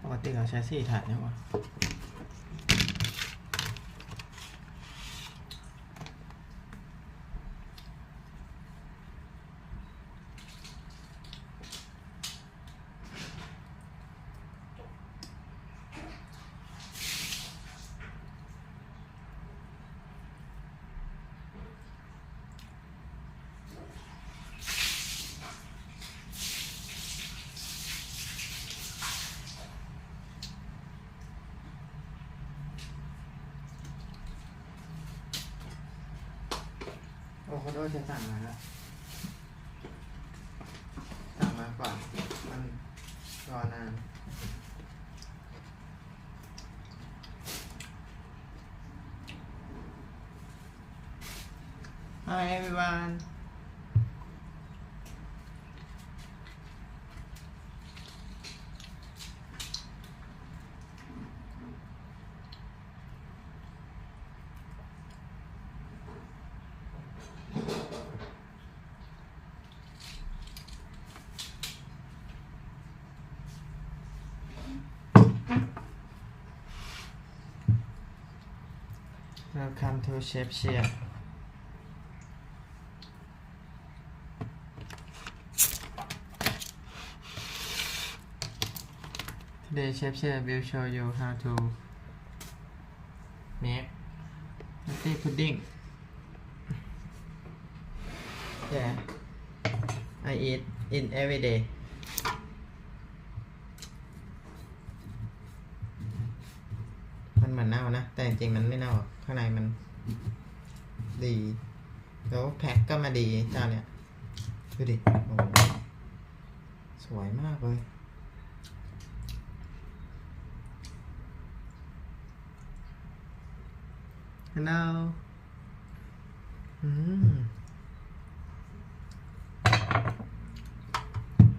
ปกติเราใช้4 ถาดเนี่ยวะโอ้โหโดนจะสั่งมาแล้วสั่งมาก่อนมันรอนาน Hi everyone Welcome to Chef Share Today Chef Share will show you how to make nutty pudding. Yeah, I eat it every day. มันเหมือนเน่านะแต่จริงๆมันไม่เน่าข้างในมันดีแล้วแพ็คก็มาดีเจ้าเนี่ยดูดิโอ้สวยมากเลย Hello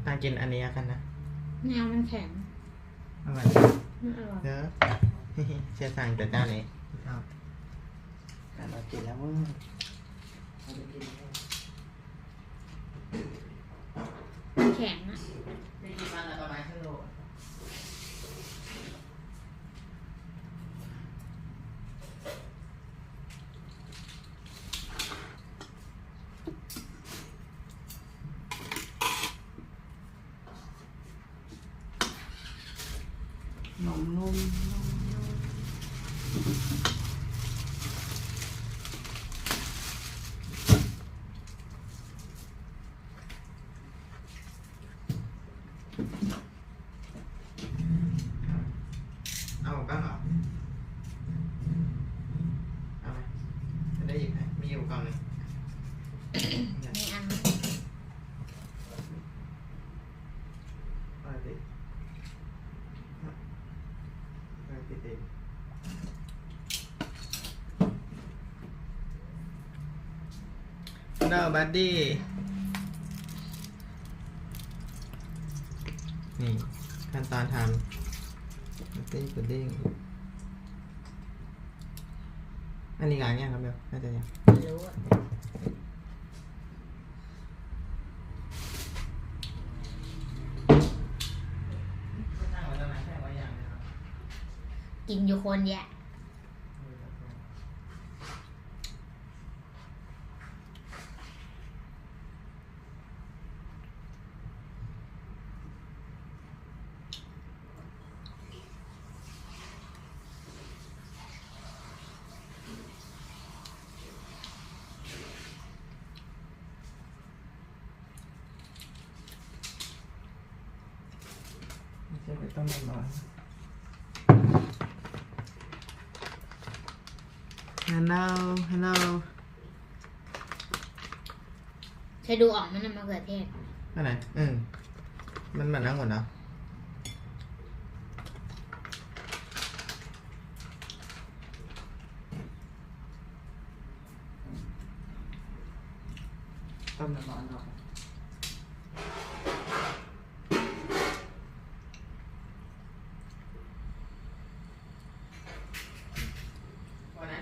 ตากินอันนี้กันนะแนวมันแข็งอร่อยไม่อร่อยเยอะเชื่อสั่งแต่เจ้านี้ชอบแต่เรากินแล้วมึงแข็งอ่ะนี่กี่วันละประมาณชั่วโมงนุ่มเอาบ้างเหรอเอาไหมจะได้หยิบให้มีอยู่กล่องนึงมีอันอะไรดิอะไรติดเองHello buddy นี่ขั้นตอนทำnutty pudding อันนี้ล้างยังครับเบลน่าจะยังไม่รู้อ่ะกินอยู่คนแยะจะไปต้มร้อน Hello เคยดูออกมันมะเขือเทศอันไหนมันเหมือนน้ำหมดเนาะต้มร้อนๆหน่อย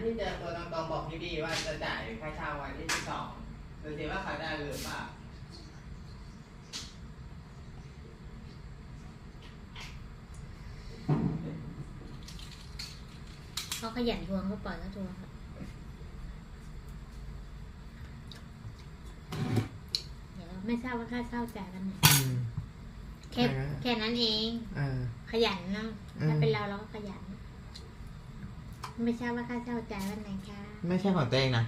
ที่เจอตัวตรงๆบอกพี่บีว่าจะจ่ายค่าเช่าวันที่12ดูสิว่าเขาได้หรือเปล่า เขาขยันทวงก็ปล่อยเขาทวงครับเดี๋ยวไม่ทราบว่าค่าเช่าจ่ายกันไหนแค่นั้นเองขยันนะถ้าเป็นเราก็ขยันไม่ทราบว่าค่าเช่าจ่ายวันไหนคะไม่ใช่ของตัวเองนะ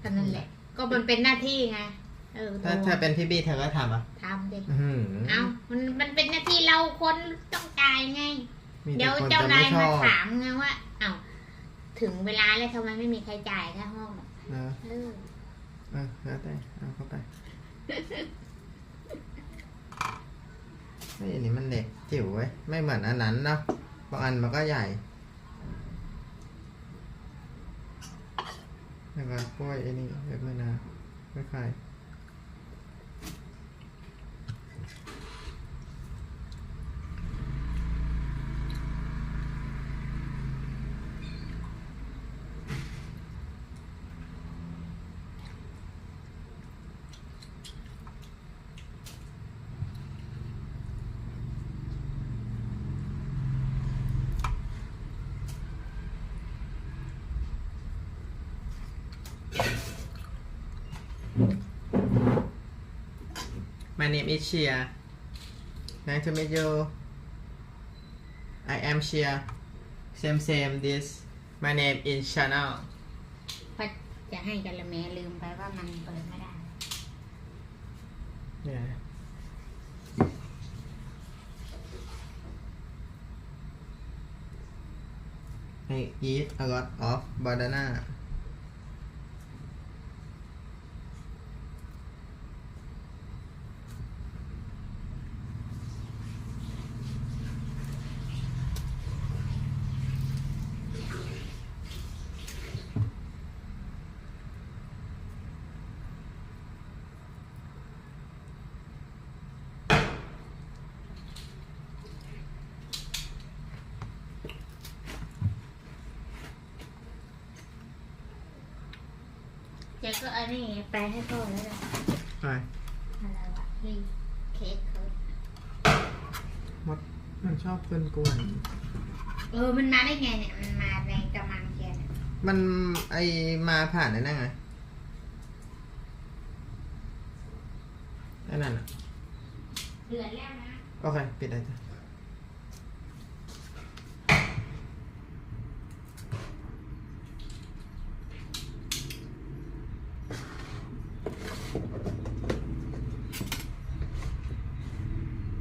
ก็นั่นแหละก็มันเป็นหน้าที่ไงถ้าเป็นพี่บี้เธอก็ทำอ่ะทำดิเอามันเป็นหน้าที่เราคนต้องจ่ายไงเดี๋ยวเจ้านายมาถามไงว่าเอ้าถึงเวลาแล้วทำไมไม่มีใครจ่ายค่าห้องแล้วแต่เอาเข้าไปอันนี้มันเล็กจิ๋วเว้ยไม่เหมือนอันนั้นเนาะบางอันมันก็ใหญ่แล้วก็กล้วยไอ้นี่แบบมะนาวคล้ายMy name is Shia. Nice to meet you. I am Shia. Same. This. My name is Channel. ก็จะให้กันละแม่ลืมไปว่ามันเปิดไม่ได้ Yeah. I eat a lot of banana.เจ๊ก็อันนี้ไปให้พ่อแล้วกันอะไรวะนี่เค้กเขามันชอบเกินกวนมันมาได้ไงเนี่ยมันมาในกำลังเกียร์มันมาผ่านนั่นไงนั่นน่ะเดือดแล้วนะโอเคปิดได้จ้ะ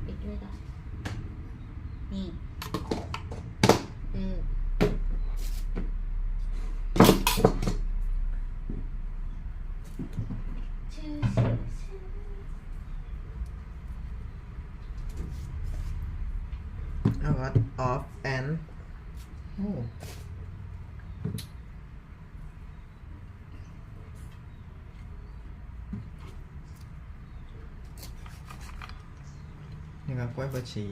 ปิดด้วยก่อนนี่A lot of and นี่ก็กล้วยบวชชี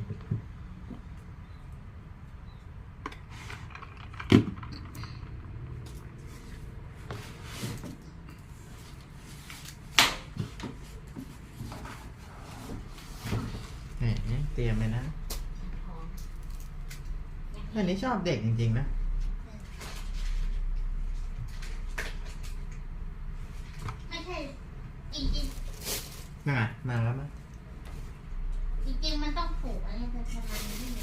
เตรียมเลยนะอันนี้ชอบเด็กจริงๆนะไม่ใช่จริงๆมาแล้วมั้ยจริงๆมันต้องผูกอะไรแต่ทำไมไม่มี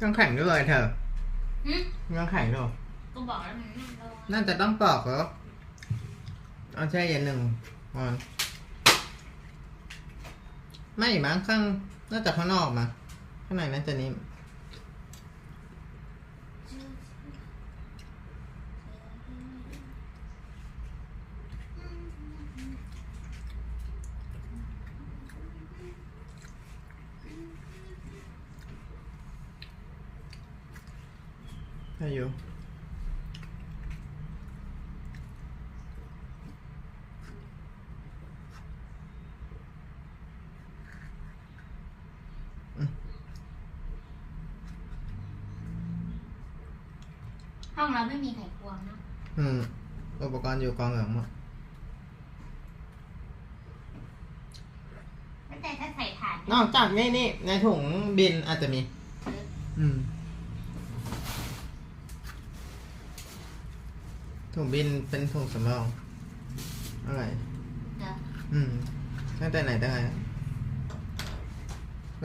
ต้องแข่งด้วยเธอต้องแข่งด้วยก็บอกแล้วมันน่าจะต้องปอกเหรอเอาแช่เย็นหนึ่งวันไม่มั้งข้างน่าจะข้างนอกมาข้างในน่าจะนิ่มได้อยู่ ห้องเราไม่มีไขควงนะ อุปกรณ์อยู่กองเหลืองหมดแต่ถ้าใส่ถ่าน นอกจากนี่ในถุงบินอาจจะมีถุงบินเป็นถุงสำรองอะไรตั้งแต่ไหนได้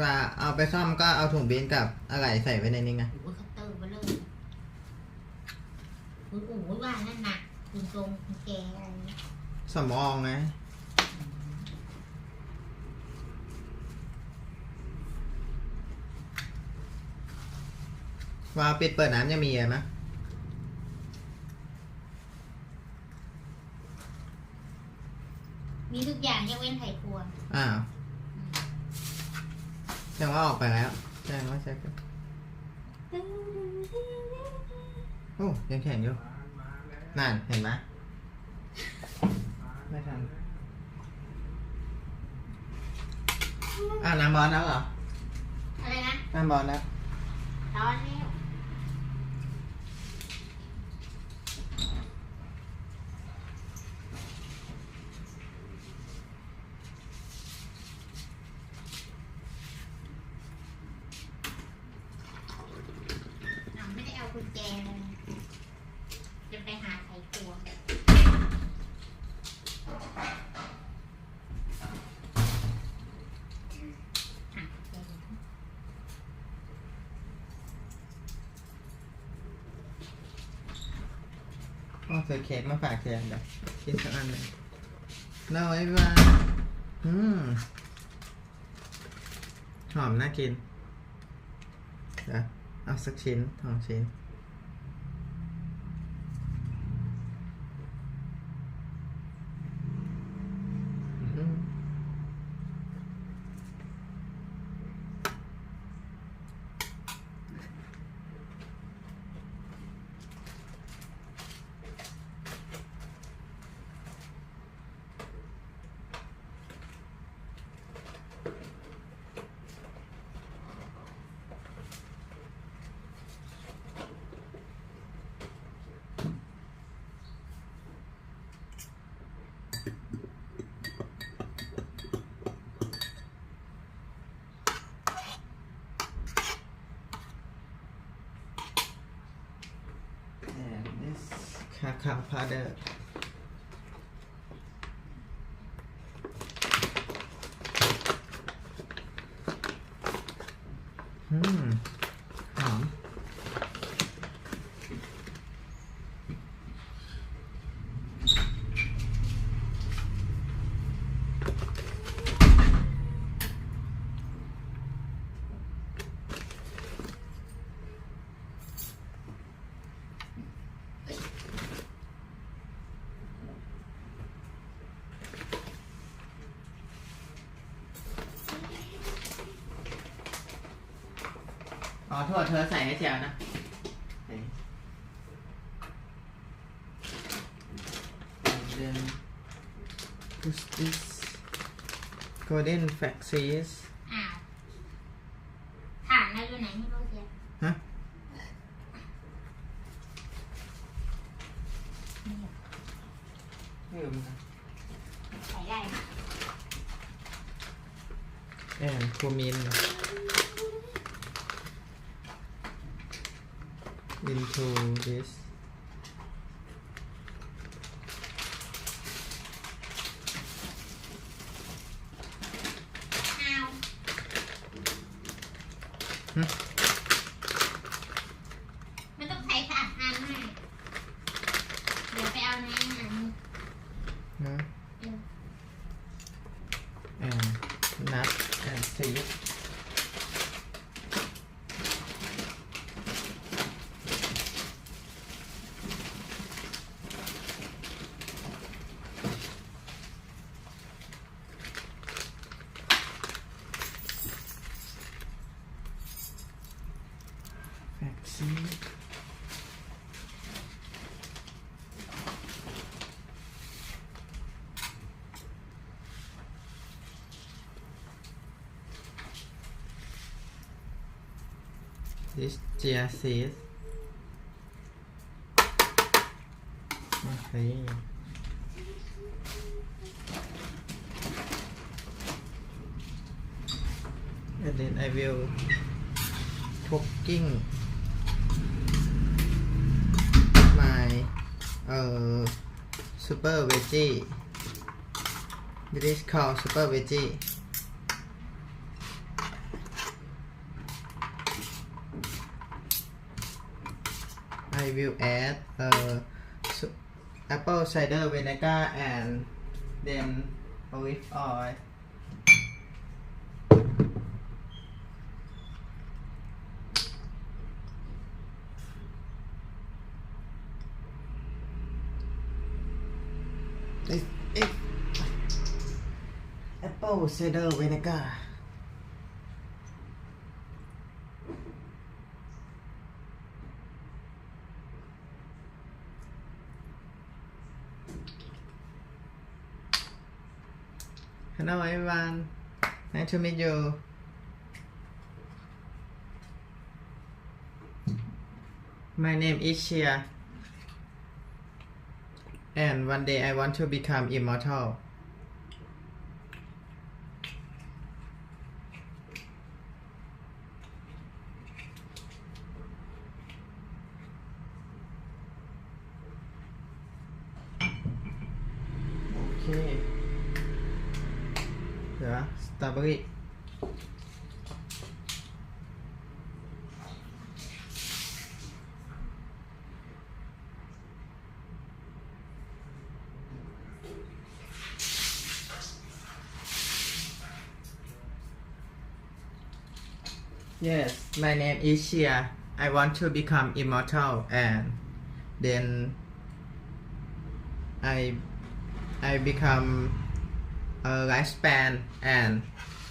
ว่าเอาไปซ่อมก็เอาถุงบินกับอะไรใส่ไว้ในนี้ไงโอ้ยคัตเตอร์ไปเลยโอ้ยว่านั่นหนักคุณทรงคุณแกอะไรสำรองไงวาล์วปิดเปิดน้ำยังมีไหมมีทุกอย่างยกเว้นไข่ควงแจ้งว่าออกไปแล้วแจ้งว่าใช่กันโอ้ยังแข็งอยู่นั่นเห็นไหมไม่ทันน้ำบอลแล้วเหรออะไรนะน้ำบอลแล้วตอนนี้ไม่ได้เอากุญแจเลยจะไปหาไขควงซื้อเค้กมาฝากเชียร์เดี๋ยวกินสักอันหนึ่งเราไว้ว่าหอมน่ากินเดี๋ยวเอาสักชิ้น2 ชิ้นcacao powderหอมโทษเธอใส่ให้เชียวนะ then push this golden flaxseeds ฐานอะไรอยู่ไหนไม่รู้เชียวฮะไม่รู้นะใส่ได้cumin into thisไม่ต้องใช้ค่ะอ่านให้เดี๋ยวไปเอาในนั้นnut and seed this chia seeds นี่ and then I will cooking my super veggie. It is called super veggie. I will add apple cider vinegar and then olive oil. Apple cider vinegar. Hello everyone, nice to meet you. My name is Shia, and one day I want to become immortal. Okay. Yeah, strawberry. Yes, my name is Shia. I want to become immortal and then I become a lifespan and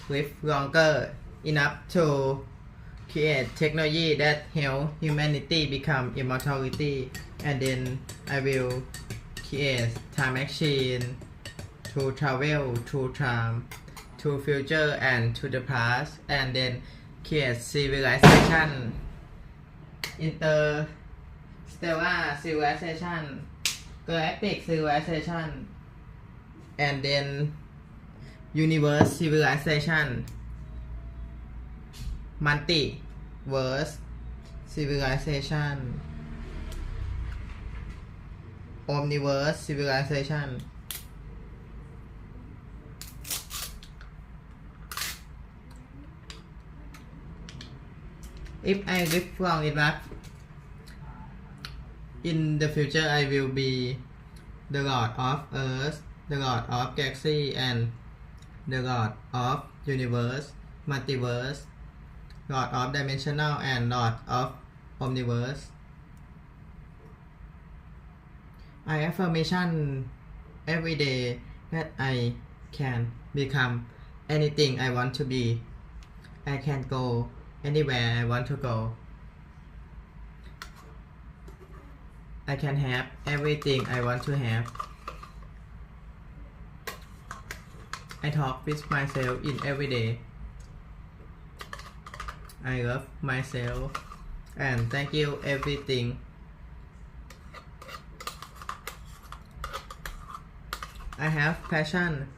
live longer enough to create technology that help humanity become immortality, and then I will create time machine to travel to time to future and to the past, and then create civilization, interstellar civilization, galactic civilization, and then universe civilization, multiverse civilization, omniverse civilization. If I live long enough, in the future I will be the Lord of Earth, the Lord of Galaxy, and the Lord of Universe, Multiverse, Lord of Dimensional, and Lord of Omniverse. I affirmation every day that I can become anything I want to be. I can go anywhere I want to go. I can have everything I want to have. I talk with myself in every day. I love myself and thank you everything. I have passion,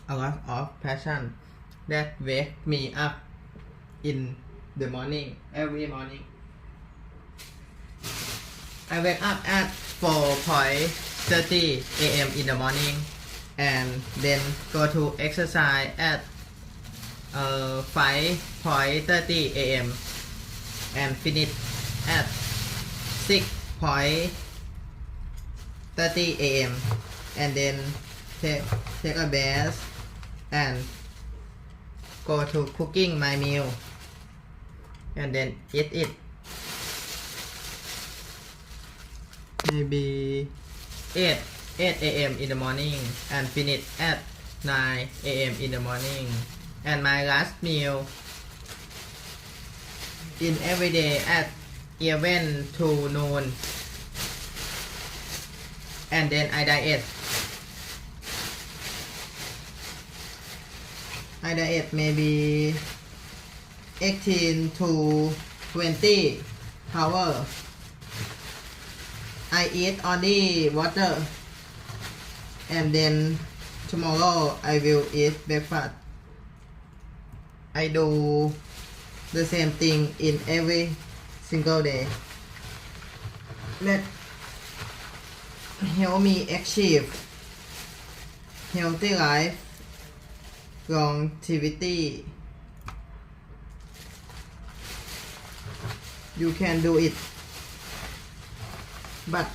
a lot of passion that wake me up in the morning, every morning. I wake up at 4:30 a.m. in the morning and then go to exercise at 5:30 a.m. and finish at 6:30 a.m. and then take a bath and go to cooking my meal and then eat it. Maybe 8 a.m. in the morning and finish at 9 a.m. in the morning. And my last meal in every day at 11 to noon. And then I diet. I diet maybe 18 to 20 hours. I eat only water and then tomorrow I will eat breakfast. I do the same thing in every single day. Let help me achieve healthy life, longevity. You can do it, but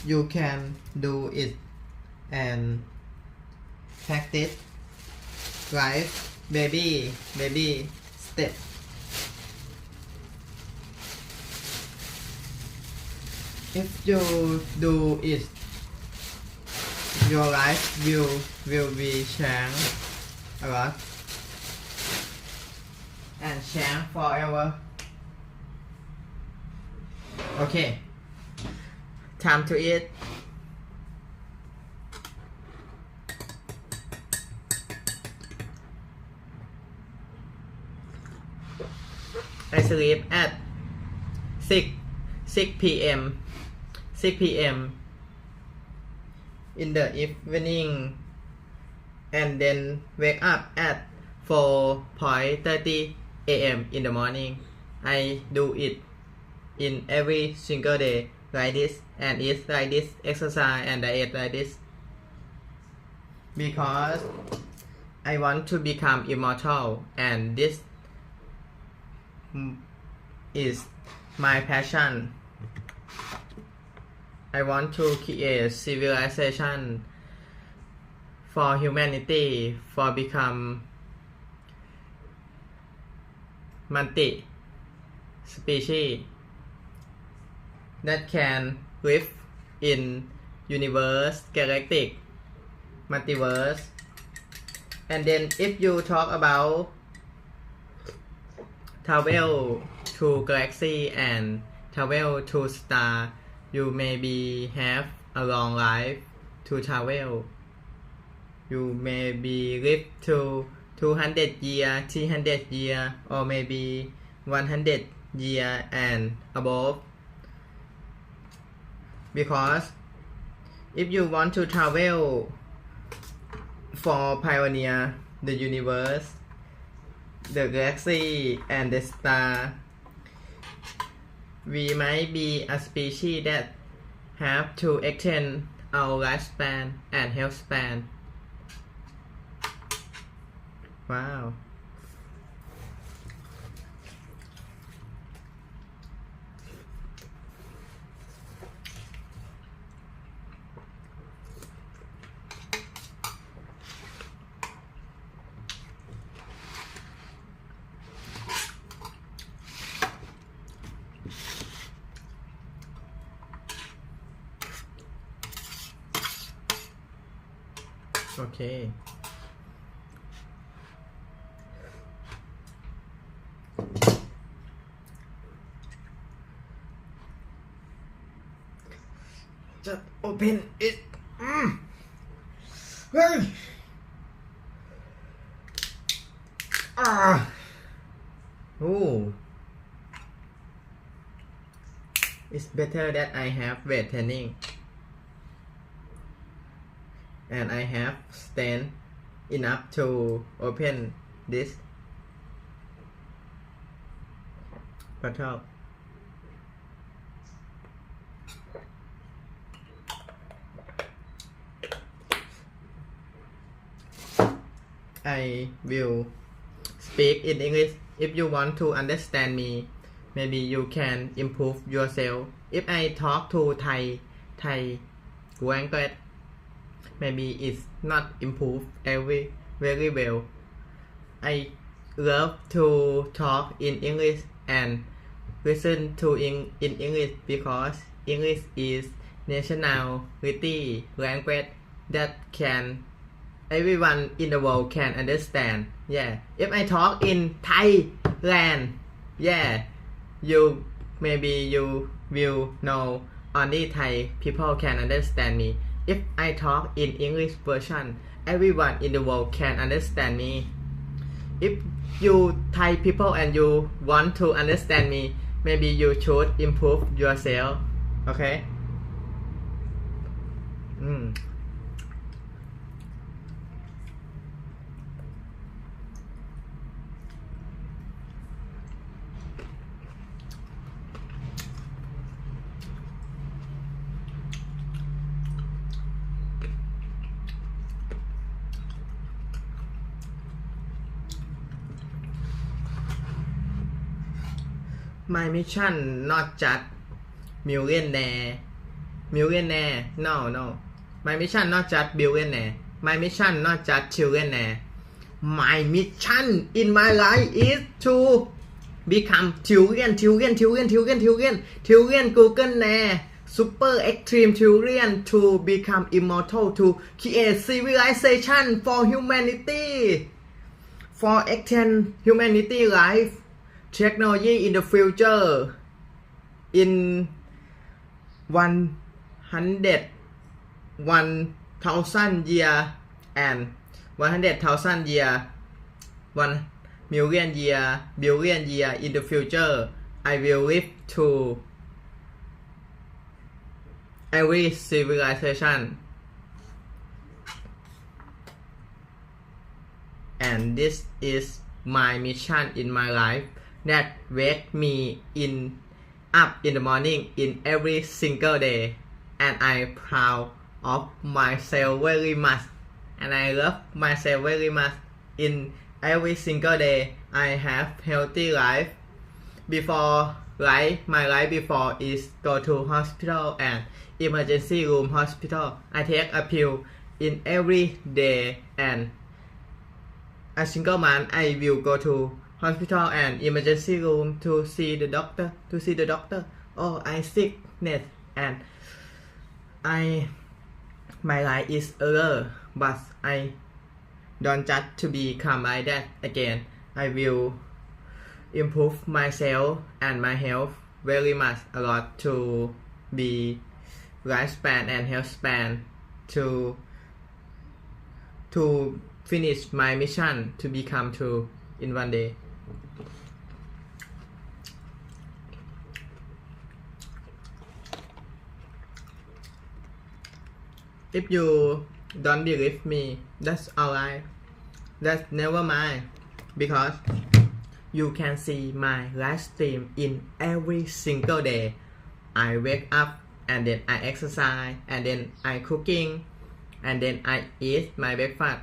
you can do it and practice life baby step. If you do it, your life will be changed a lot and change forever. Okay, time to eat. I sleep at 6 p.m. 6 p.m. in the evening and then wake up at 4:30 a.m. in the morning. I do it in every single day like this and eat like this, exercise and diet like this because I want to become immortal and this is my passion. I want to create civilization for humanity, for become multi-species that can live in universe, galactic, multiverse. And then if you talk about travel to galaxy and travel to star, you maybe have a long life to travel. You maybe live to 200 years, 300 years, or maybe 100 years and above. Because if you want to travel for pioneer the universe, the galaxy and the star, we might be a species that have to extend our lifespan and health span. Wow. Okay. Just open it. Hey. Oh. It's better that I have weight training. And I have strength enough to open this bottle. I will speak in English. If you want to understand me, maybe you can improve yourself. If I talk to Thai language, maybe it's not improved very well. I love to talk in English and listen to in English because English is nationality language that can everyone in the world can understand. Yeah. If I talk in Thailand, yeah, you will know only Thai people can understand me. If I talk in English version, everyone in the world can understand me. If you Thai people and you want to understand me, maybe you should improve yourself. Okay. My mission not just millionaire. No. My mission not just billionaire. My mission not just trillionaire. My mission in my life is to become trillion Google super extreme trillion to become immortal, to create civilization for humanity, for extend humanity life technology in the future in 100,000 year and 100,000 year 1 million year billion year in the future. I will live to every civilization, and this is my mission in my life that wake me up in the morning in every single day, and I proud of myself very much, and I love myself very much. In every single day I have healthy life. Before my life before is go to hospital and emergency room hospital. I take a pill in every day, and a single month I will go to hospital and emergency room to see the doctor. Oh, I sickness, and my life is error, but I don't just to become like that again. I will improve myself and my health very much a lot to be lifespan and health span to finish my mission to become true in one day. If you don't believe me, that's alright. That's never mind, because you can see my live stream in every single day. I wake up and then I exercise, and then I cooking, and then I eat my breakfast,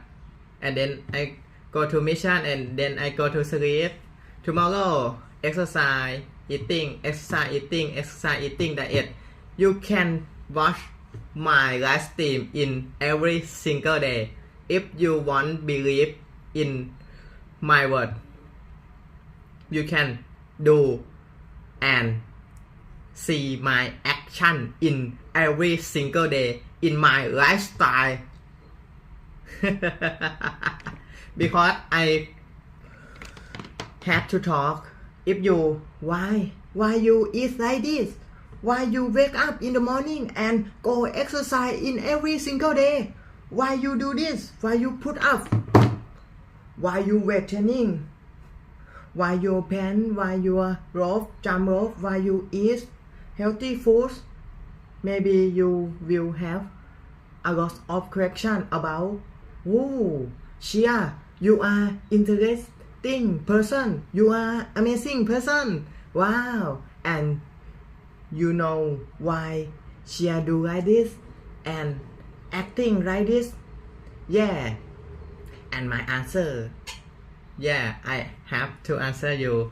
and then I go to mission, and then I go to sleep. Tomorrow exercise, eating, diet. You can watch my live stream in every single day. If you want believe in my word, you can do and see my action in every single day in my lifestyle. Because I had to talk. If you why you eat like this, why you wake up in the morning and go exercise in every single day, why you do this, why you put up, why you weight training, why you pen, why you jump rope, why you eat healthy foods. Maybe you will have a lot of question about, oh, Shia, you are interesting person, you are amazing person, wow, and you know why Shia do like this and acting like this? Yeah. And my answer, yeah, I have to answer you.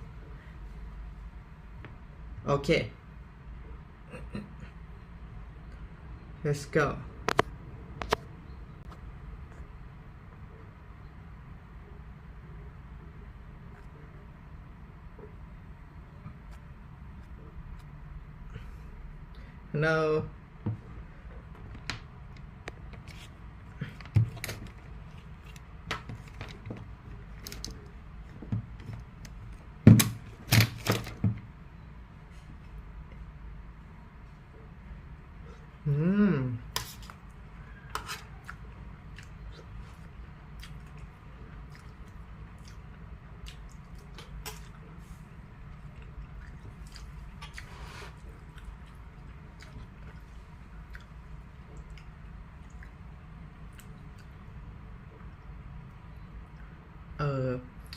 Okay. Let's go. Hello.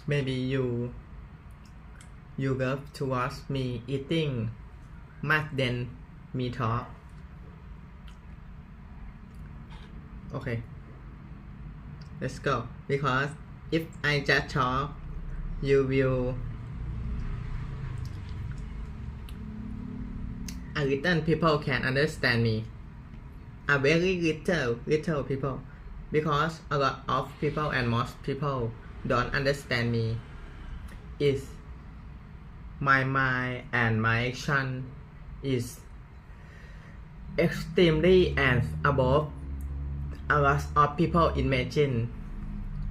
maybe you love to watch me eating much than me talk. Okay, let's go. Because if I just talk, you will a little people can understand me. A very little people, because a lot of people and most people don't understand me. Is my mind and my action is extremely and above a lot of people imagine.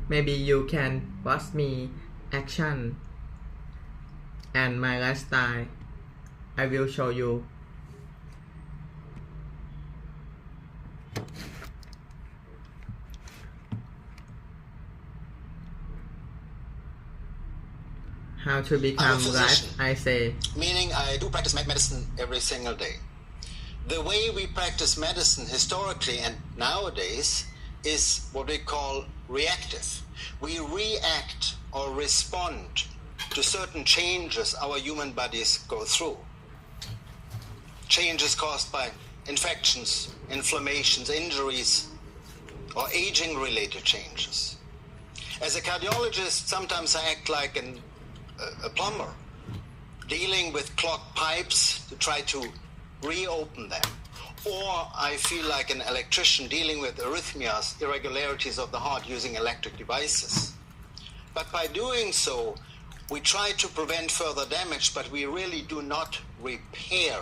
Maybe you can watch me action and my lifestyle. I will show you. How to become like I say. Meaning I do practice medicine every single day. The way we practice medicine historically and nowadays is what we call reactive. We react or respond to certain changes our human bodies go through. Changes caused by infections, inflammations, injuries, or aging-related changes. As a cardiologist, sometimes I act like a plumber, dealing with clogged pipes to try to reopen them. Or I feel like an electrician dealing with arrhythmias, irregularities of the heart using electric devices. But by doing so, we try to prevent further damage, but we really do not repair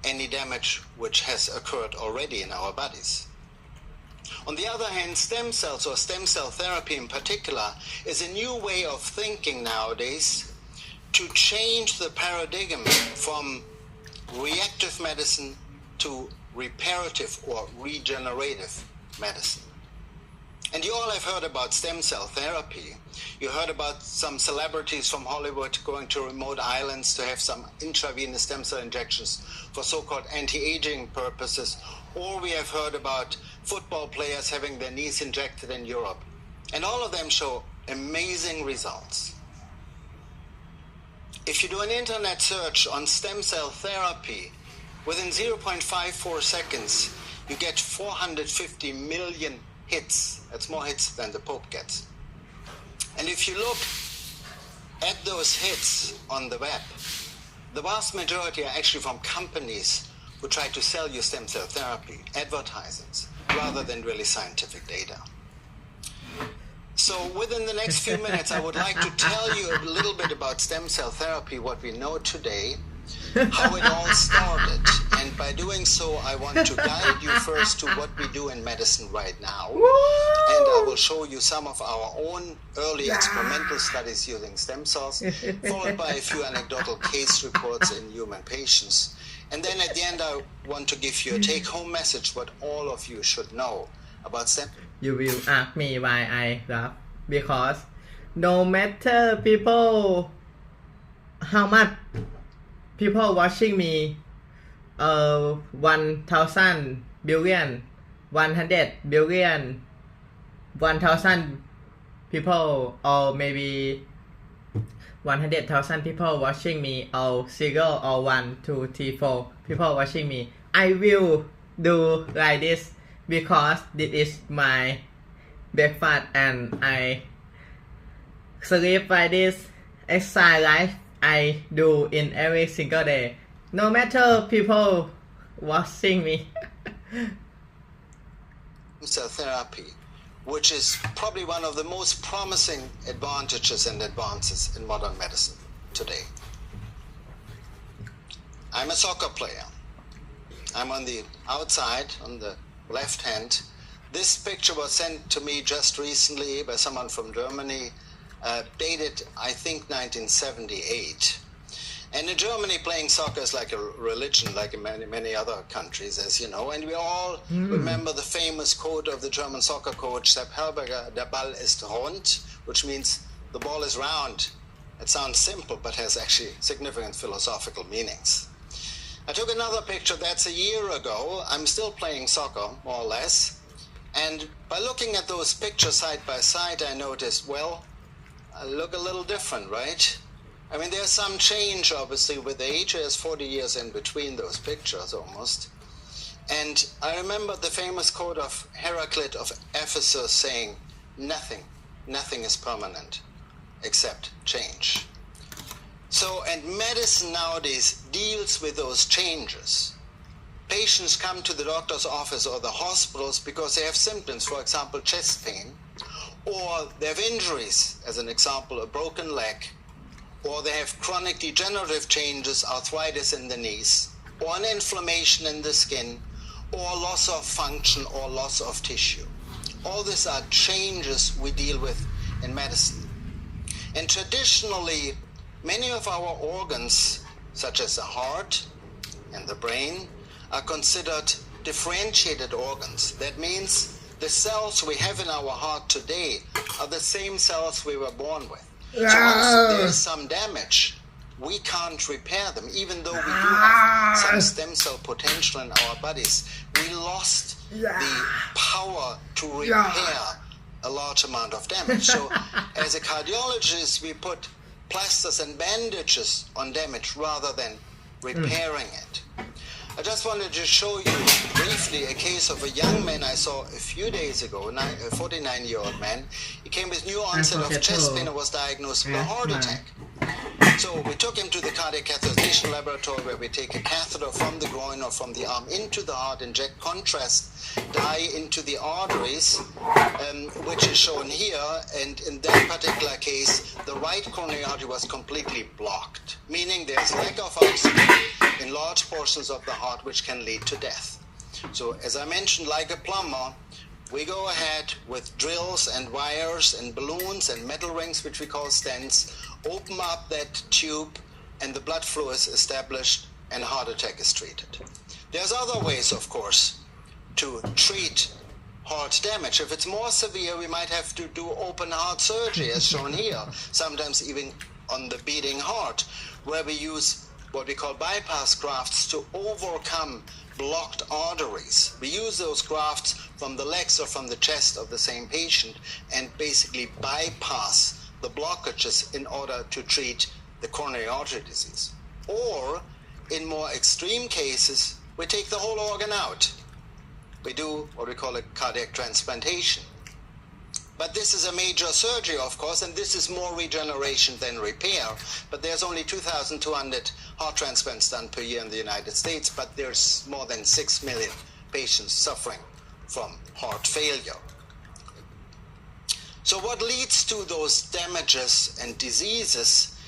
any damage which has occurred already in our bodies. On the other hand, stem cells, or stem cell therapy in particular, is a new way of thinking nowadays to change the paradigm from reactive medicine to reparative or regenerative medicine. And you all have heard about stem cell therapy. You heard about some celebrities from Hollywood going to remote islands to have some intravenous stem cell injections for so-called anti-aging purposes. Or we have heard about football players having their knees injected in Europe. And all of them show amazing results. If you do an internet search on stem cell therapy, within 0.54 seconds, you get 450 million hits. That's more hits than the Pope gets. And if you look at those hits on the web, the vast majority are actually from companies who try to sell you stem cell therapy, advertisements, rather than really scientific data. So within the next few minutes, I would like to tell you a little bit about stem cell therapy, what we know today, how it all started. And by doing so, I want to guide you first to what we do in medicine right now. And I will show you some of our own early experimental studies using stem cells, followed by a few anecdotal case reports in human patients. And then at the end, I want to give you a take-home message, what all of you should know about stem. You will ask me why I laugh. Because no matter people, how much people watching me, 1,000 billion, 100 billion, 1,000 people, or maybe 100,000 people watching me, or 0 or 1, 2, 3, 4 people watching me, I will do like this because this is my breakfast and I sleep like this, exercise like I do in every single day. No matter people watching me. Cell therapy, which is probably one of the most promising advantages and advances in modern medicine today. I'm a soccer player. I'm on the outside, on the left hand. This picture was sent to me just recently by someone from Germany, dated, I think, 1978. And in Germany, playing soccer is like a religion, like in many other countries, as you know. And we all remember the famous quote of the German soccer coach, Sepp Herberger, "Der Ball ist rund," which means the ball is round. It sounds simple, but has actually significant philosophical meanings. I took another picture, that's a year ago. I'm still playing soccer, more or less. And by looking at those pictures side by side, I noticed, well, look a little different, right? I mean, there's some change, obviously, with age. There's 40 years in between those pictures, almost. And I remember the famous quote of Heraclit of Ephesus saying, nothing is permanent except change. So, and medicine nowadays deals with those changes. Patients come to the doctor's office or the hospitals because they have symptoms, for example, chest pain, or they have injuries, as an example, a broken leg, or they have chronic degenerative changes, arthritis in the knees, or an inflammation in the skin, or loss of function or loss of tissue. All these are changes we deal with in medicine. And traditionally, many of our organs, such as the heart and the brain, are considered differentiated organs. That means the cells we have in our heart today are the same cells we were born with. So once there is some damage, we can't repair them, even though we do have some stem cell potential in our bodies. We lost the power to repair a large amount of damage. So as a cardiologist, we put plasters and bandages on damage rather than repairing it. I just wanted to show you briefly a case of a young man I saw a few days ago, a 49-year-old man. He came with new onset of chest pain and was diagnosed with a heart attack. So we took him to the cardiac catheterization laboratory, where we take a catheter from the groin or from the arm into the heart, inject contrast dye into the arteries, which is shown here. And in that particular case, the right coronary artery was completely blocked, meaning there's lack of oxygen in large portions of the heart, which can lead to death. So as I mentioned, like a plumber, we go ahead with drills and wires and balloons and metal rings, which we call stents, open up that tube, and the blood flow is established and heart attack is treated. There's other ways, of course, to treat heart damage. If it's more severe, we might have to do open heart surgery, as shown here, sometimes even on the beating heart, where we use what we call bypass grafts to overcome blocked arteries. We use those grafts from the legs or from the chest of the same patient and basically bypass the blockages in order to treat the coronary artery disease. Or, in more extreme cases, we take the whole organ out. We do what we call a cardiac transplantation. But this is a major surgery, of course, and this is more regeneration than repair. But there's only 2,200 heart transplants done per year in the United States, but there's more than 6 million patients suffering from heart failure. So what leads to those damages and diseases?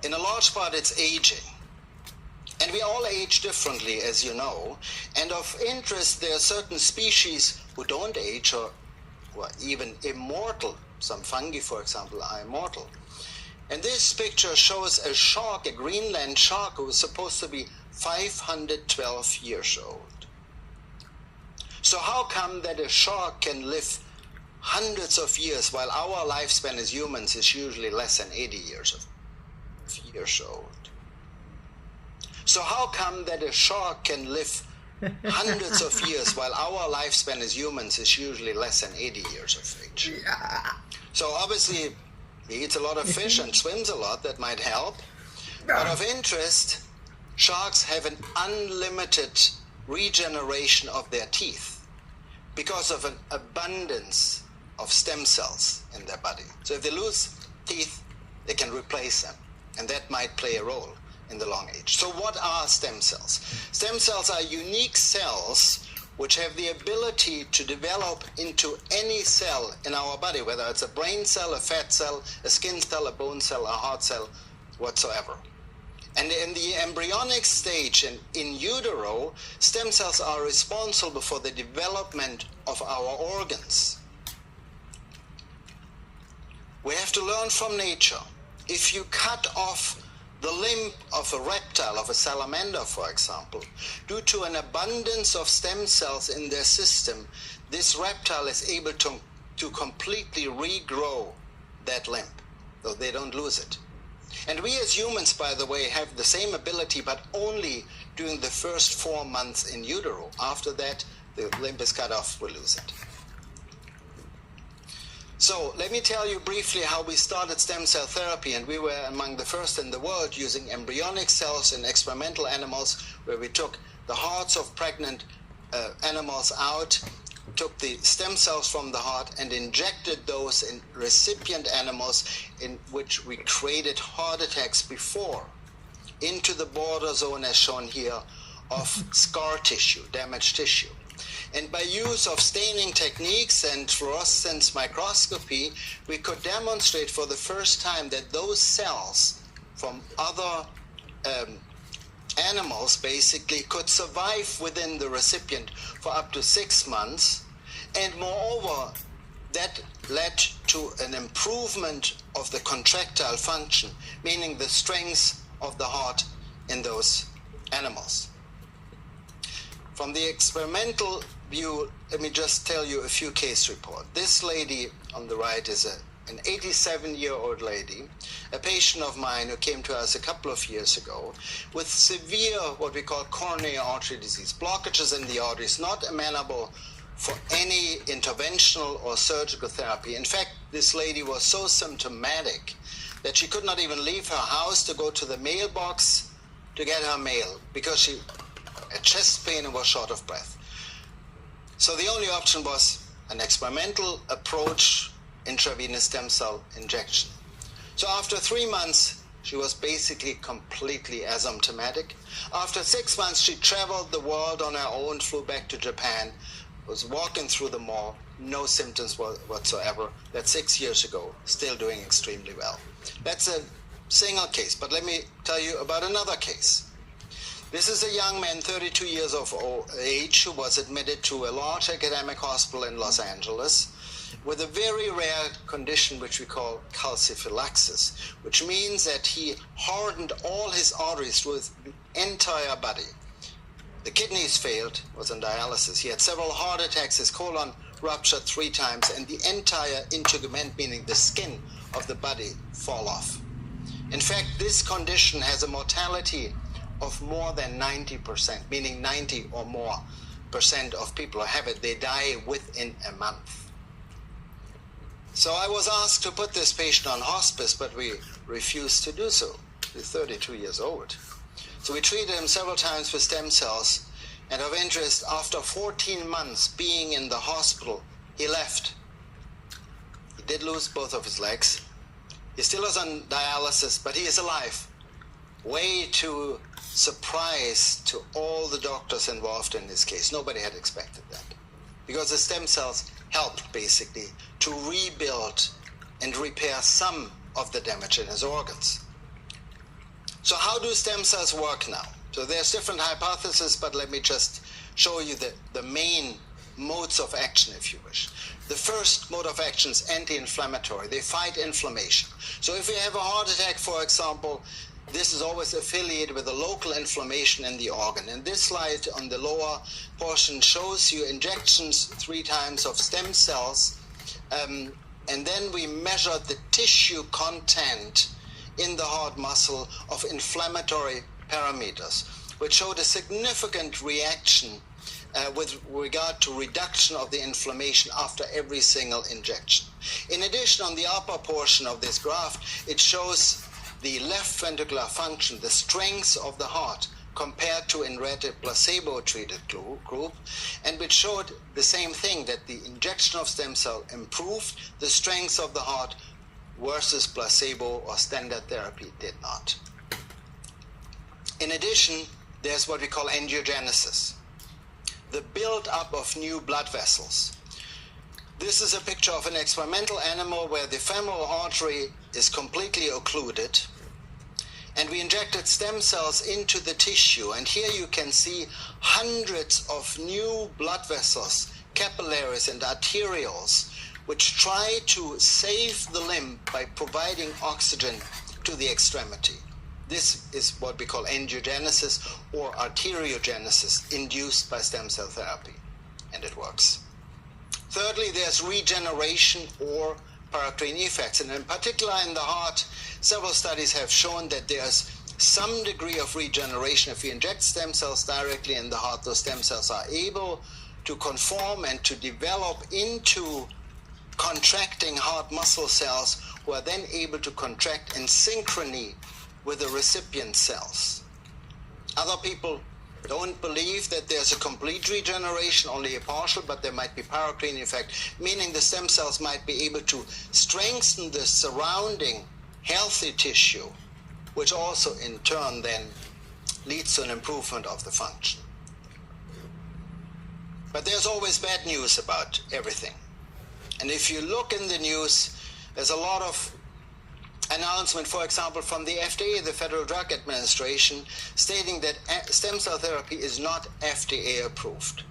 In a large part, it's aging. And we all age differently, as you know. And of interest, there are certain species who don't age or even immortal. Some fungi, for example, are immortal. And this picture shows a shark, a Greenland shark, who is supposed to be 512 years old. So how come that a shark can live hundreds of years while our lifespan as humans is usually less than 80 years old? So how come that a shark can live hundreds of years while our lifespan as humans is usually less than 80 years of age? So obviously he eats a lot of fish and swims a lot. That might help. But of interest, sharks have an unlimited regeneration of their teeth because of an abundance of stem cells in their body. So if they lose teeth, they can replace them, and that might play a role in the long age. So what are stem cells? Stem cells are unique cells which have the ability to develop into any cell in our body, whether it's a brain cell, a fat cell, a skin cell, a bone cell, a heart cell, whatsoever. And in the embryonic stage and in utero, stem cells are responsible for the development of our organs. We have to learn from nature. If you cut off the limb of a reptile, of a salamander, for example, due to an abundance of stem cells in their system, this reptile is able to completely regrow that limb, though they don't lose it. And we as humans, by the way, have the same ability, but only during the first 4 months in utero. After that, the limb is cut off, we lose it. So let me tell you briefly how we started stem cell therapy, and we were among the first in the world using embryonic cells in experimental animals, where we took the hearts of pregnant animals out, took the stem cells from the heart and injected those in recipient animals in which we created heart attacks before, into the border zone as shown here of scar tissue, damaged tissue. And by use of staining techniques and fluorescence microscopy, we could demonstrate for the first time that those cells from other animals basically could survive within the recipient for up to 6 months. And moreover, that led to an improvement of the contractile function, meaning the strength of the heart in those animals. From the experimental view, let me just tell you a few case reports. This lady on the right is an 87-year-old lady, a patient of mine who came to us a couple of years ago with severe, what we call coronary artery disease, blockages in the arteries, not amenable for any interventional or surgical therapy. In fact, this lady was so symptomatic that she could not even leave her house to go to the mailbox to get her mail because she had chest pain and was short of breath. So the only option was an experimental approach, intravenous stem cell injection. So after 3 months, she was basically completely asymptomatic. After 6 months, she traveled the world on her own, flew back to Japan, was walking through the mall, no symptoms whatsoever. That's 6 years ago, still doing extremely well. That's a single case, but let me tell you about another case. This is a young man, 32 years of age, who was admitted to a large academic hospital in Los Angeles with a very rare condition which we call calciphylaxis, which means that he hardened all his arteries through his entire body. The kidneys failed, was on dialysis. He had several heart attacks, his colon ruptured 3 times, and the entire integument, meaning the skin of the body, fall off. In fact, this condition has a mortality of more than 90%, meaning 90 or more % of people who have it, they die within a month. So I was asked to put this patient on hospice, but we refused to do so. He's 32 years old. So we treated him several times with stem cells, and of interest, after 14 months being in the hospital, he left. He did lose both of his legs. He still is on dialysis, but he is alive. Way too surprise to all the doctors involved in this case. Nobody had expected that, because the stem cells helped basically to rebuild and repair some of the damage in his organs. So how do stem cells work now? So there's different hypotheses, but let me just show you the main modes of action, if you wish. The first mode of action is anti-inflammatory. They fight inflammation. So if we have a heart attack, for example, this is always affiliated with a local inflammation in the organ. And this slide on the lower portion shows you injections 3 times of stem cells, and then we measure the tissue content in the heart muscle of inflammatory parameters, which showed a significant reaction with regard to reduction of the inflammation after every single injection. In addition, on the upper portion of this graph, it shows the left ventricular function, the strength of the heart, compared to in red a placebo-treated group, and which showed the same thing, that the injection of stem cell improved the strength of the heart versus placebo or standard therapy did not. In addition, there's what we call angiogenesis, the build-up of new blood vessels. This is a picture of an experimental animal where the femoral artery is completely occluded, and we injected stem cells into the tissue, and here you can see hundreds of new blood vessels, capillaries and arterioles, which try to save the limb by providing oxygen to the extremity. This is what we call angiogenesis or arteriogenesis induced by stem cell therapy, and it works. Thirdly, there's regeneration or paracrine effects, and in particular in the heart, several studies have shown that there's some degree of regeneration. If we inject stem cells directly in the heart, those stem cells are able to conform and to develop into contracting heart muscle cells who are then able to contract in synchrony with the recipient cells. Other people don't believe that there's a complete regeneration, only a partial, but there might be paracleaning effect, meaning the stem cells might be able to strengthen the surrounding healthy tissue, which also in turn then leads to an improvement of the function. But there's always bad news about everything. And if you look in the news, there's a lot of announcement, for example, from the FDA, the Federal Drug Administration, stating that stem cell therapy is not FDA approved.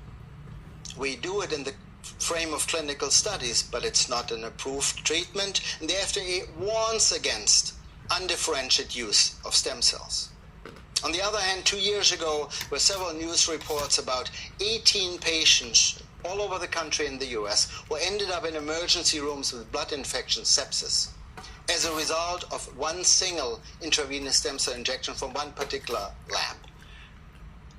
We do it in the frame of clinical studies, but it's not an approved treatment, and the FDA warns against undifferentiated use of stem cells. On the other hand, 2 years ago, there were several news reports about 18 patients all over the country in the US who ended up in emergency rooms with blood infection, sepsis, as a result of one single intravenous stem cell injection from one particular lab.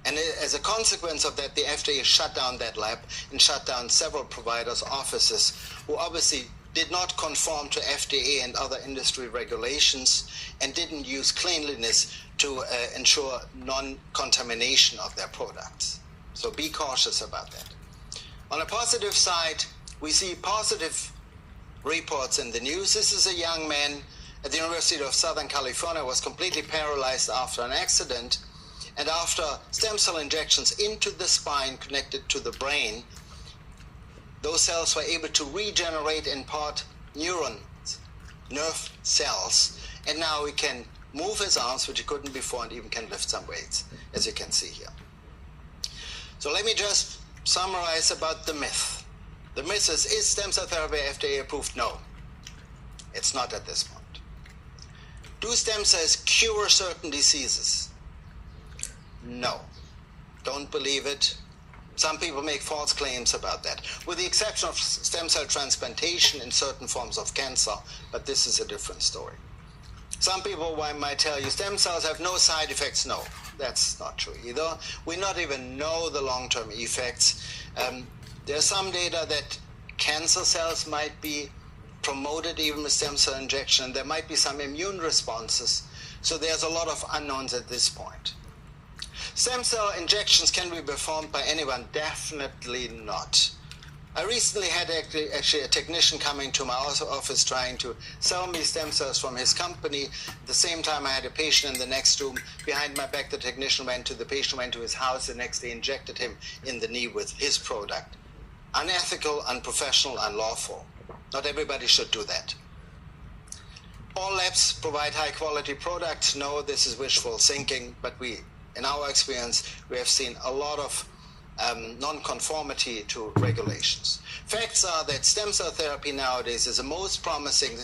And as a consequence of that, the FDA shut down that lab and shut down several providers' offices who obviously did not conform to FDA and other industry regulations and didn't use cleanliness to ensure non-contamination of their products. So be cautious about that. On a positive side, we see positive reports in the news. This is a young man at the University of Southern California, was completely paralyzed after an accident, and after stem cell injections into the spine connected to the brain, those cells were able to regenerate in part neurons, nerve cells, and now he can move his arms, which he couldn't before, and even can lift some weights, as you can see here. So let me just summarize about the myth. The myth is stem cell therapy FDA approved? No, it's not at this point. Do stem cells cure certain diseases? No, don't believe it. Some people make false claims about that, with the exception of stem cell transplantation in certain forms of cancer, but this is a different story. Some people might tell you stem cells have no side effects. No, that's not true either. We not even know the long-term effects. There's some data that cancer cells might be promoted even with stem cell injection. There might be some immune responses. So there's a lot of unknowns at this point. Stem cell injections can be performed by anyone? Definitely not. I recently had actually a technician coming to my office trying to sell me stem cells from his company. At the same time, I had a patient in the next room. Behind my back, the technician went to his house the next day, injected him in the knee with his product. Unethical, unprofessional, unlawful. Not everybody should do that. All labs provide high-quality products. No, this is wishful thinking, but in our experience, we have seen a lot of non-conformity to regulations. Facts are that stem cell therapy nowadays is the most promising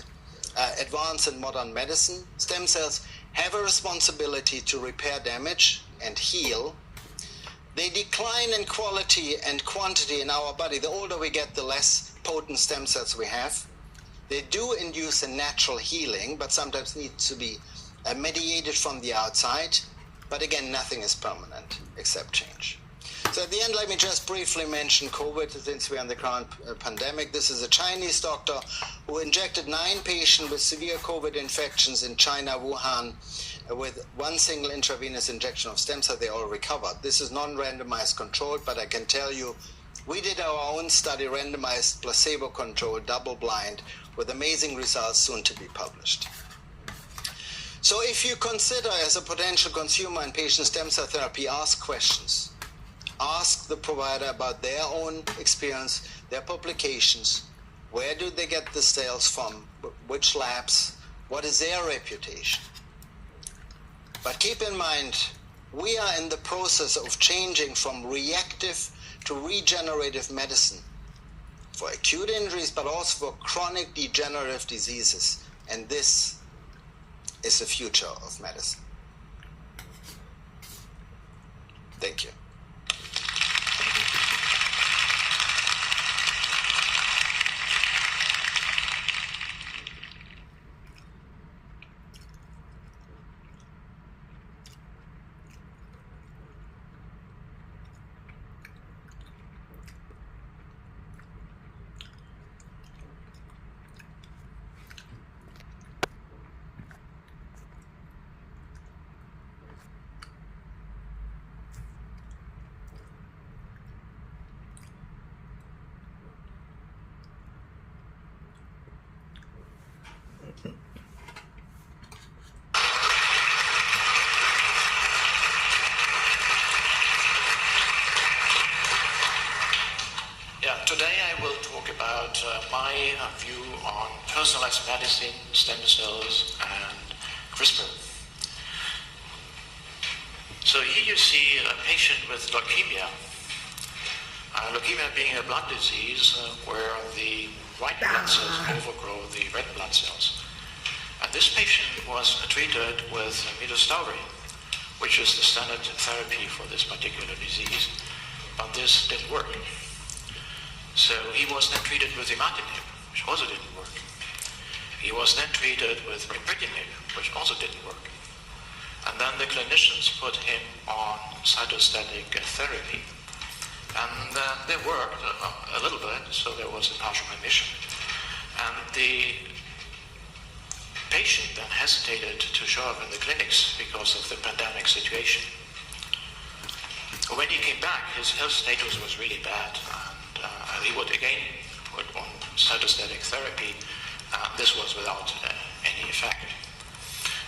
advance in modern medicine. Stem cells have a responsibility to repair damage and heal. They decline in quality and quantity in our body. The older we get, the less potent stem cells we have. They do induce a natural healing, but sometimes need to be mediated from the outside. But again, nothing is permanent except change. So at the end, let me just briefly mention COVID, since we're in the current pandemic. This is a Chinese doctor who injected 9 patients with severe COVID infections in China, Wuhan, with one single intravenous injection of stem cell. They all recovered. This is non-randomized controlled, but I can tell you, we did our own study, randomized, placebo-controlled, double-blind, with amazing results soon to be published. So if you consider as a potential consumer in patient stem cell therapy, ask questions. Ask the provider about their own experience, their publications. Where do they get the cells from? Which labs? What is their reputation? But keep in mind, we are in the process of changing from reactive to regenerative medicine for acute injuries, but also for chronic degenerative diseases. And this is the future of medicine. Thank you. Today I will talk about my view on personalized medicine, stem cells, and CRISPR. So here you see a patient with leukemia. Leukemia being a blood disease where the white blood cells overgrow the red blood cells. And this patient was treated with midostaurin, which is the standard therapy for this particular disease, but this didn't work. So he was then treated with imatinib, which also didn't work. He was then treated with ripretinib, which also didn't work. And then the clinicians put him on cytostatic therapy. And they worked a little bit, so there was a partial remission. And the patient then hesitated to show up in the clinics because of the pandemic situation. When he came back, his health status was really bad. He would again put on cytostatic therapy. This was without any effect.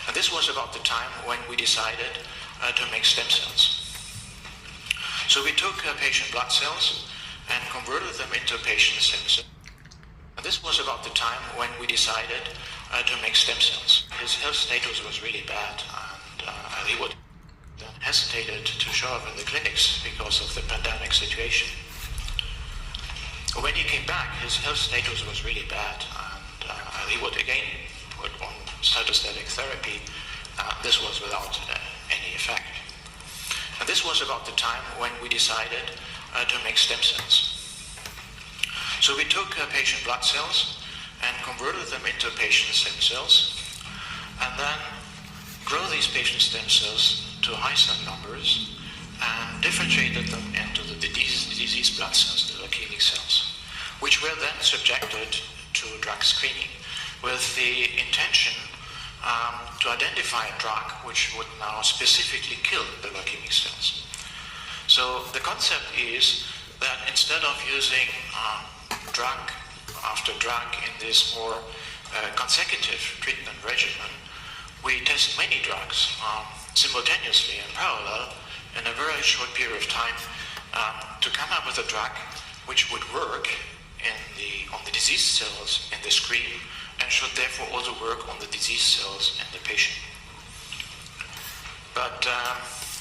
And this was about the time when we decided to make stem cells. So we took patient blood cells and converted them into patient stem cells. And this was about the time when we decided to make stem cells. His health status was really bad, and he would then hesitated to show up in the clinics because of the pandemic situation. When he came back, his health status was really bad, and he would again put on cytostatic therapy. This was without any effect. And this was about the time when we decided to make stem cells. So we took patient blood cells and converted them into patient stem cells, and then grow these patient stem cells to high cell numbers and differentiated them into the disease blood cells, the leukemic cells, which were then subjected to drug screening with the intention to identify a drug which would now specifically kill the leukemic cells. So the concept is that instead of using drug after drug in this more consecutive treatment regimen, we test many drugs simultaneously in parallel in a very short period of time to come up with a drug which would work on the disease cells in the screen and should therefore also work on the disease cells in the patient. But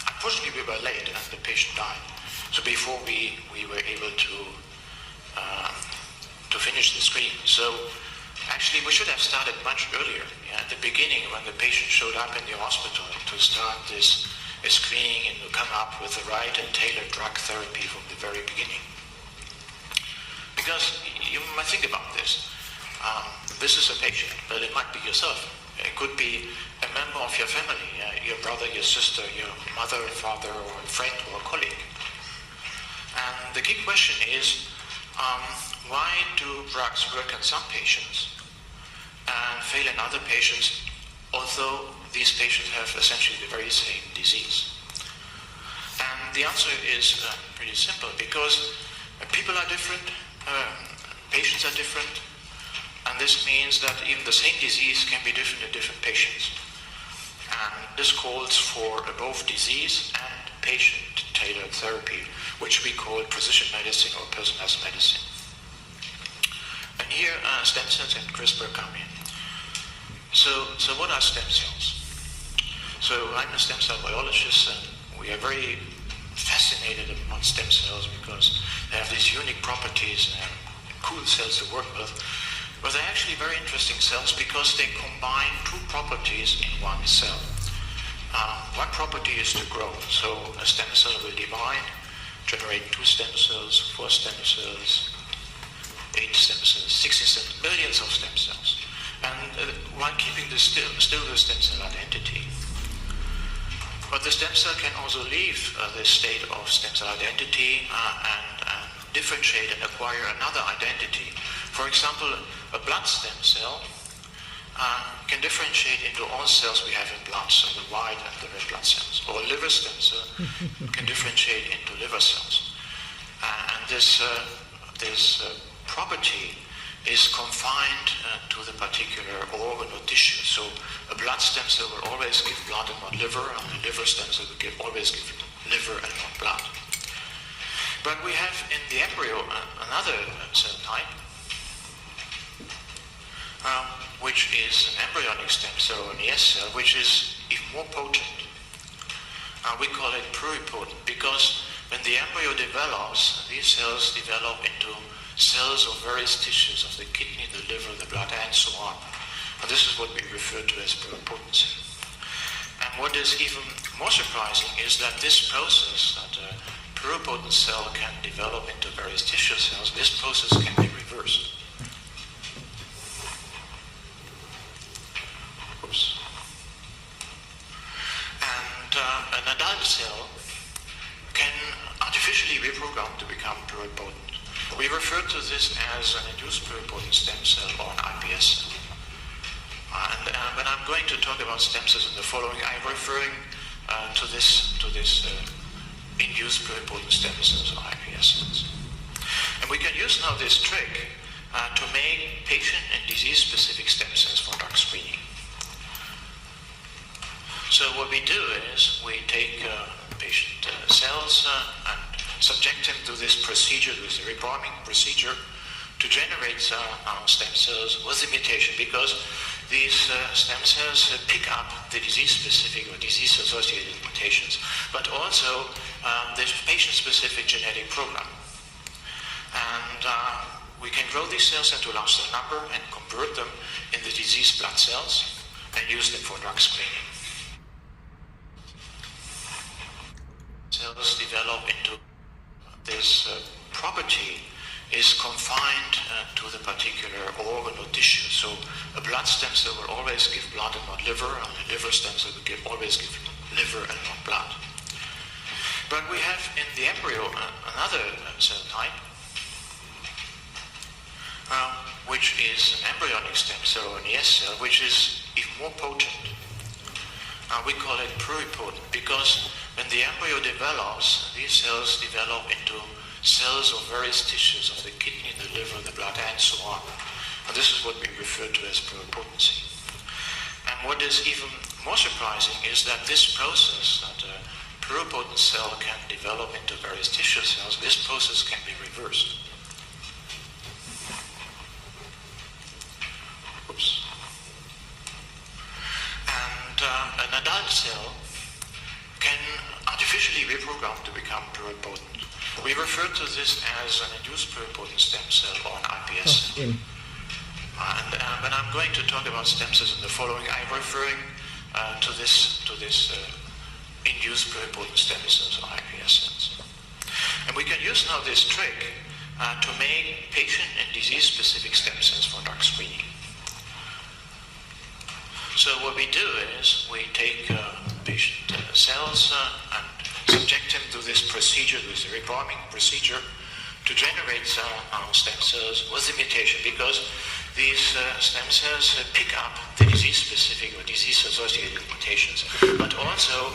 unfortunately we were late and the patient died. So before we were able to finish the screen. So actually we should have started much earlier, at the beginning when the patient showed up in the hospital to start this screening and to come up with the right and tailored drug therapy from the very beginning. Because you might think about this. This is a patient, but it might be yourself. It could be a member of your family, your brother, your sister, your mother, father, or a friend or a colleague. And the key question is, why do drugs work in some patients and fail in other patients, although these patients have essentially the very same disease? And the answer is pretty simple, because people are different, patients are different, and this means that even the same disease can be different in different patients. And this calls for both disease and patient-tailored therapy, which we call precision medicine or personalized medicine. And here stem cells and CRISPR come in. So what are stem cells? So I'm a stem cell biologist, and we are very fascinated about stem cells because they have these unique properties and cool cells to work with. But they're actually very interesting cells because they combine two properties in one cell. One property is to grow. So a stem cell will divide, generate 2 stem cells, 4 stem cells, 8 stem cells, 16 stem cells, millions of stem cells. And while keeping still the stem cell identity. But the stem cell can also leave the state of stem cell identity and differentiate and acquire another identity. For example, a blood stem cell can differentiate into all cells we have in blood, so the white and the red blood cells. Or a liver stem cell can differentiate into liver cells. And this property is confined to the particular organ or tissue. So a blood stem cell will always give blood and not liver, and a liver stem cell will always give liver and not blood. But we have in the embryo another cell type, which is an embryonic stem cell, or an ES cell, which is even more potent. We call it pluripotent because when the embryo develops, these cells develop into cells of various tissues of the kidney, the liver, the blood, and so on. And this is what we refer to as pluripotency. And what is even more surprising is that this process, that a pluripotent cell can develop into various tissue cells, this process can be reversed. Oops. And an adult cell can artificially reprogram to become pluripotent. We refer to this as an induced pluripotent stem cell or an iPS cell. And when I'm going to talk about stem cells in the following, I'm referring to this induced pluripotent stem cells or iPS cells. And we can use now this trick to make patient and disease-specific stem cells for drug screening. So what we do is we take patient cells and subject them to this procedure, this reprogramming procedure, to generate stem cells with the mutation, because these stem cells pick up the disease-specific or disease-associated mutations, but also the patient-specific genetic program. And we can grow these cells into large cell number and convert them in the diseased blood cells and use them for drug screening. Cells develop into this property is confined to the particular organ or tissue. So a blood stem cell will always give blood and not liver, and a liver stem cell will always give liver and not blood. But we have in the embryo another cell type, which is an embryonic stem cell or an ES cell, which is even more potent. We call it pluripotent because when the embryo develops, these cells develop into cells of various tissues of the kidney, the liver, the blood, and so on. And this is what we refer to as pluripotency. And what is even more surprising is that this process, that a pluripotent cell can develop into various tissue cells, this process can be reversed. Oops. And an adult cell can artificially reprogram to become pluripotent. We refer to this as an induced pluripotent stem cell or an iPS cell. And when I'm going to talk about stem cells in the following, I'm referring to this induced pluripotent stem cells or iPS cells. And we can use now this trick to make patient and disease-specific stem cells for drug screening. So what we do is we take patient cells and subject them to this procedure, this reprogramming procedure, to generate stem cells with the mutation, because these stem cells pick up the disease-specific or disease-associated mutations, but also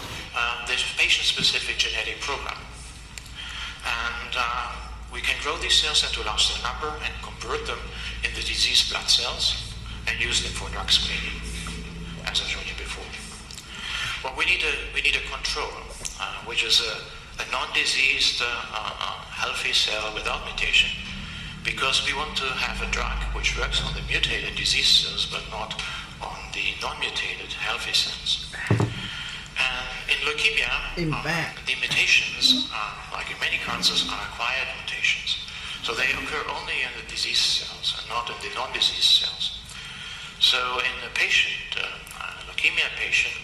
the patient-specific genetic program. And we can grow these cells into large cell number and convert them in the diseased blood cells and use them for drug screening, as I showed you before. Well, we need a control, which is a non-diseased, healthy cell without mutation, because we want to have a drug which works on the mutated disease cells, but not on the non-mutated healthy cells. And in leukemia, the mutations, like in many cancers, are acquired mutations. So they occur only in the diseased cells and not in the non-diseased cells. So in a patient, a leukemia patient,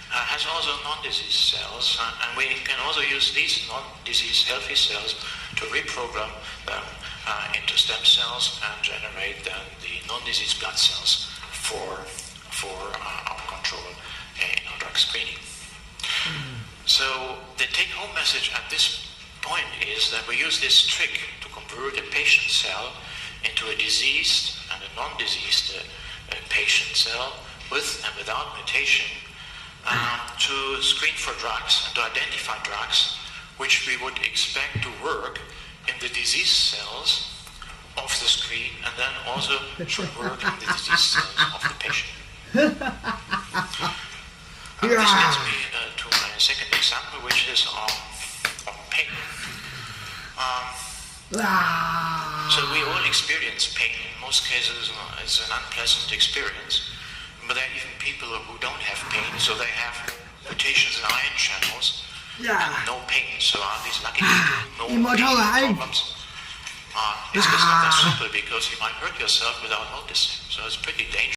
has also non-disease cells, and we can also use these non-disease healthy cells to reprogram them into stem cells and generate then the non-disease blood cells for our control in our drug screening. So the take-home message at this point is that we use this trick to convert a patient cell into a diseased and a non-diseased patient cell with and without mutation, to screen for drugs and to identify drugs which we would expect to work in the disease cells of the screen and then also should work in the disease cells of the patient. This leads me to my second example, which is on pain. So we all experience pain. In most cases, it's an unpleasant experience. But there are even people who don't have pain, so they have mutations in ion channels and no pain. So are these lucky people? No pain problems? It's not that simple because you might hurt yourself without noticing. So it's pretty dangerous.